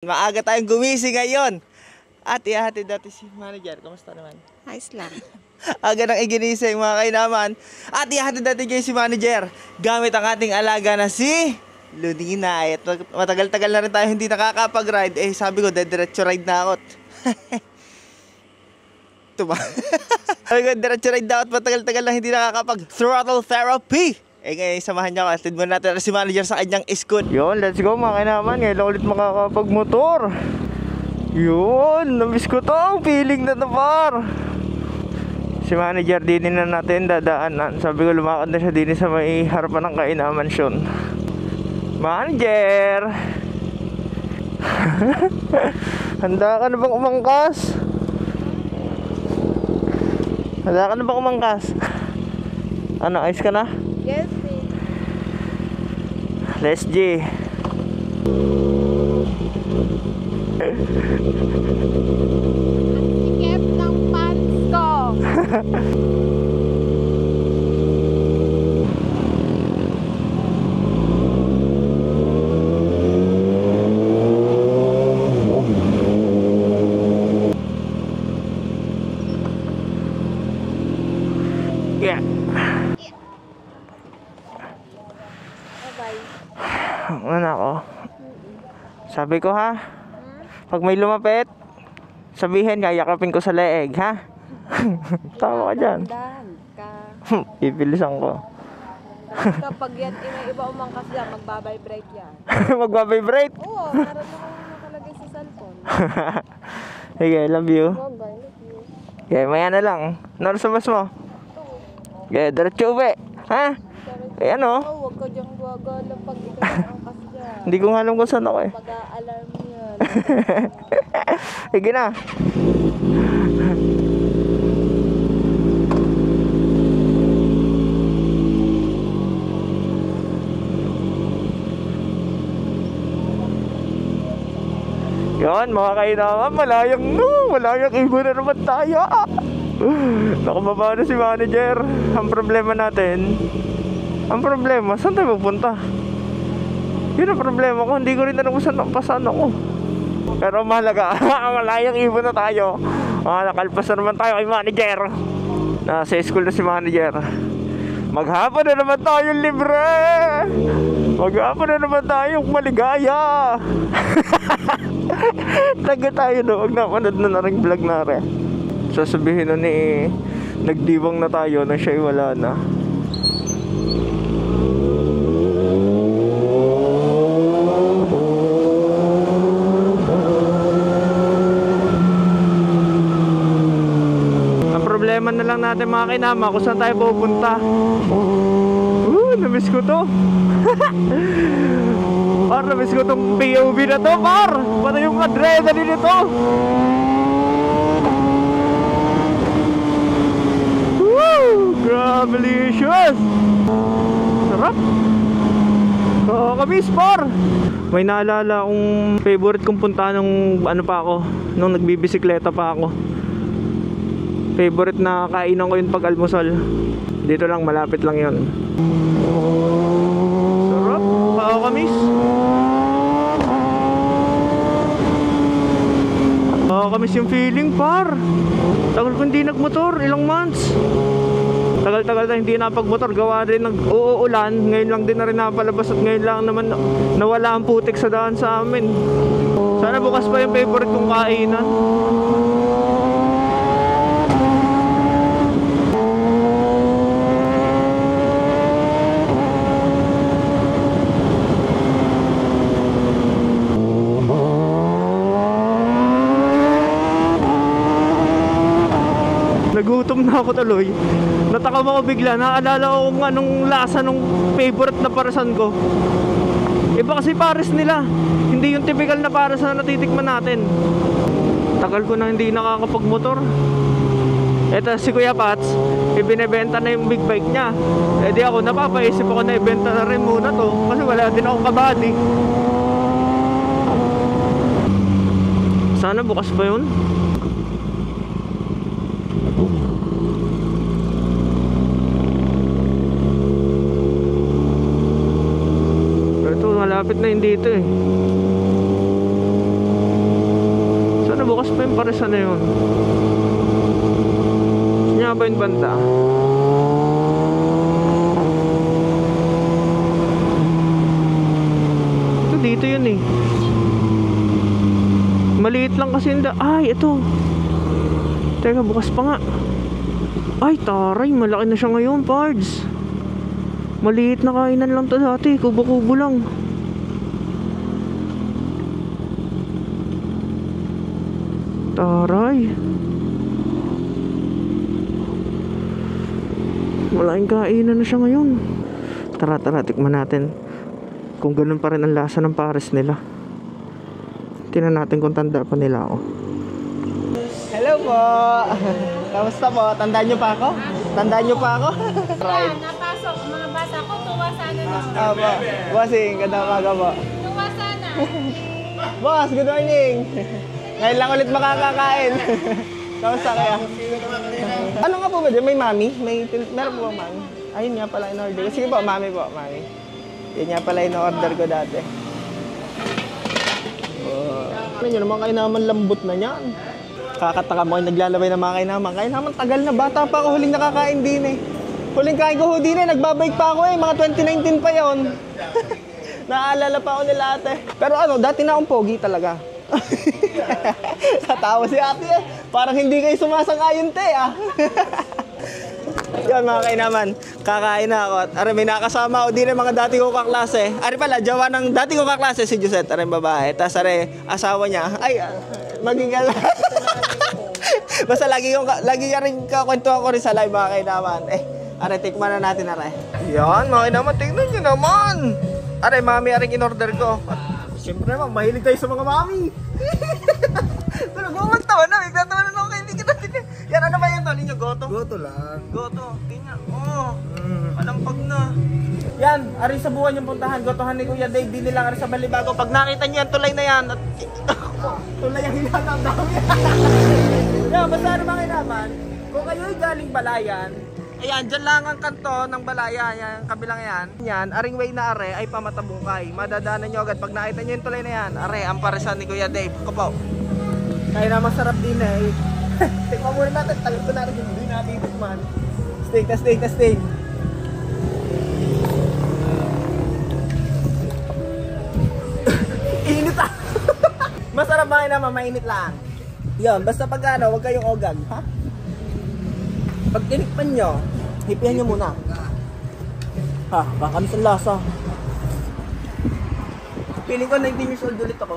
Maaga tayong gumising ngayon. At ihahatid natin si manager. Kamusta naman? Ayos lang. Aga nang iginising mga kainaman. At ihahatid natin kayo si manager gamit ang ating alaga na si Lunina. At matagal-tagal na rin tayo hindi nakakapag-ride. Eh sabi ko, diretso ride na ako. Ito ba? Sabi ko, diretso ride na ako. Matagal-tagal na hindi nakakapag-throttle therapy. Eh ngayon, samahan niyo ako. Atid muna natin si manager sa kanyang school. Yun, let's go mga kainaman. Ngayon ulit makakapag-motor. Yun, namiss ko to. Feeling na par. Si manager din na natin dadaanan. Sabi ko lumakad na siya din sa may harapan ng Kaina Mansion. Manager! Handa ka na bang umangkas? Handa ka na bang umangkas? Ano, ayos ka na? Yes, babe. Let's G. Sikip ng pants ko. Yeah. Bye-bye. Ano ako? Sabi ko ha, pag may lumapit, sabihin yakapin ko sa leeg ha. Tama ka dyan. Dahan ka. Ibilisan ko. Kapag yan, may iba umangkas dyan, magbabibrate yan. Magbabibrate. Oo, meron ako nakalagay sa cellphone. Sige, love you. Bye-bye, love you. Okay, maya na lang. Ano sa mas mo? Okay, diretso uwi. Ha? Eh ano? Oh, huwag ka diyang gagala pag ikaw ang angkas dyan. Hindi ko nga alam kung saan ako eh. Mag-a-alarm yan. Sige na. Yan, mga kainaman, malayang ibo na naman tayo. Nakababa na si manager. Ang problema natin, saan tayo pupunta? Yun ang problema ko, hindi ko rin alam kung saan ako. Pero mahalaga, malayang ibo na tayo. Nakalpas na naman tayo kay manager. Nasa school na si manager. Maghapon na naman tayong libre. Maghapon na naman tayong maligaya. Taga tayo na, huwag napanood na rin vlog na rin. Sasabihin na ni nagdiwang na tayo na siya'y wala na. Ang problema na lang natin mga kinama kung saan tayo pupunta. Namiss ko to. Par, namiss ko tong POV na to, par. Paano yung adrenaline nito? Woo! Grabe-licious! Sarap! Kakamiss, par! May naalala akong favorite kong punta nung nung nagbibisikleta pa ako. Favorite na kainan ko yun pag almusal. Dito lang, malapit lang yun. Sarap! Kakamiss! Kakamiss yung feeling, par! Tagal ko hindi nagmotor, ilang months. Tagal-tagal na hindi napagmotor. Gawa rin nag-uulan. Ngayon lang din na rin napalabas. At ngayon lang naman nawala ang putik sa daan sa amin. Sana bukas pa yung favorite kong kainan. Nagutom na ako tuloy. Natakam ako bigla. Naalala ko kung anong lasa nung favorite na parasan ko. Iba kasi pares nila. Hindi yung typical na parasan na natitikman natin. Tagal ko na hindi nakakapagmotor. Eto si Kuya Pats, ibinebenta na yung big bike niya. Eh di ako napapaisip ako na ibenta na rin muna to. Kasi wala din akong kabady. Sana bukas pa yun. Malapit na yun dito eh. Ay, yung parisa na yun. Siya ba yung banda? Ito, dito yun eh. Maliit lang kasi yung ay, ito. Teka, bukas pa nga. Ay, taray, malaki na siya ngayon, pards. Maliit na kainan lang to dati, kubo-kubo lang. Taray. Malaking kainan na siya ngayon. Tara, tikman natin kung ganun pa rin ang lasa ng pares nila. Tingnan natin kung tanda pa nila ako. Hello po. Kamusta po? Tandaan nyo pa ako? Tandaan nyo pa ako? Right. Napasok, mga bata ko, tuwa sana na. Apo. Bossing, ganda umaga po. Tuwa sana. Boss, good morning. Ngayon lang ulit makakakain. Kamusta kaya? Ano nga po ba dyan? May mami? Meron po ba mami? Ayun nga pala in-order ko. Sige po, mami po, mami. Yan nga pala in-order ko dati. Ano nyo naman kayo naman lambot na yan. Kakataka mo kayo naglalabay ng mga kayo naman. Kaya naman tagal na, bata pa ako huling nakakain din eh. Huling kain ko din eh, nagbabike pa ako eh. Mga 2019 pa yon. Naaalala pa ako nila ate. Pero ano, dati na akong pogi talaga. Tatawa si ate eh. Parang hindi kayo sumasang-ayon te ah. Yan mga kainaman, kakain na ako. At aray, may nakasama ako din ng mga dati ko kaklase. Aray pala, jawa ng dati ko kaklase si Josette, aray babae. Tapos aray, asawa niya, ay, maging basta lagi ka rin kakwento ako rin sa live mga kainaman. Aray, tikman na natin aray. Yan mga kainaman, tingnan nyo naman. Aray, mami, aring in-order ko. At siyempre naman, mahilig tayo sa mga mami. Pero gumagtawa na, nagtatawa na ako kaibigan natin. Yan, ano ba yan to? Ninyo, goto? Goto lang. Goto. Tingnan, palampag na. Yan, ari sa buwan yung puntahan. Gotohan ni Kuya Dave, din nilang ari sa Balibago. Pag nakita niyo yan, tulay na yan. At tulay ang hinatang dami. Yan, basta naman kayo naman, kung kayo'y galing Balayan, ayan, dyan lang ang kanto ng Balayan, yan, kabilang yan. Yan, aring way na are ay Pamatabungkay. Madadaanan nyo agad. Pag nakita nyo yung tulay na yan, are, ang parisan ni Kuya Dave. Kupo. Kaya na masarap din eh. Tikman muna natin, tagal ko natin, hindi natin tikman. Steak. Init ah! Masarap ba naman, mainit lang. Yan, basta pag ano, huwag kayong ogag, ha? Pag tinikpan nyo, hipihan nyo muna. Ha, baka kami sa lasa. Piling ko 19 years old ulit ako.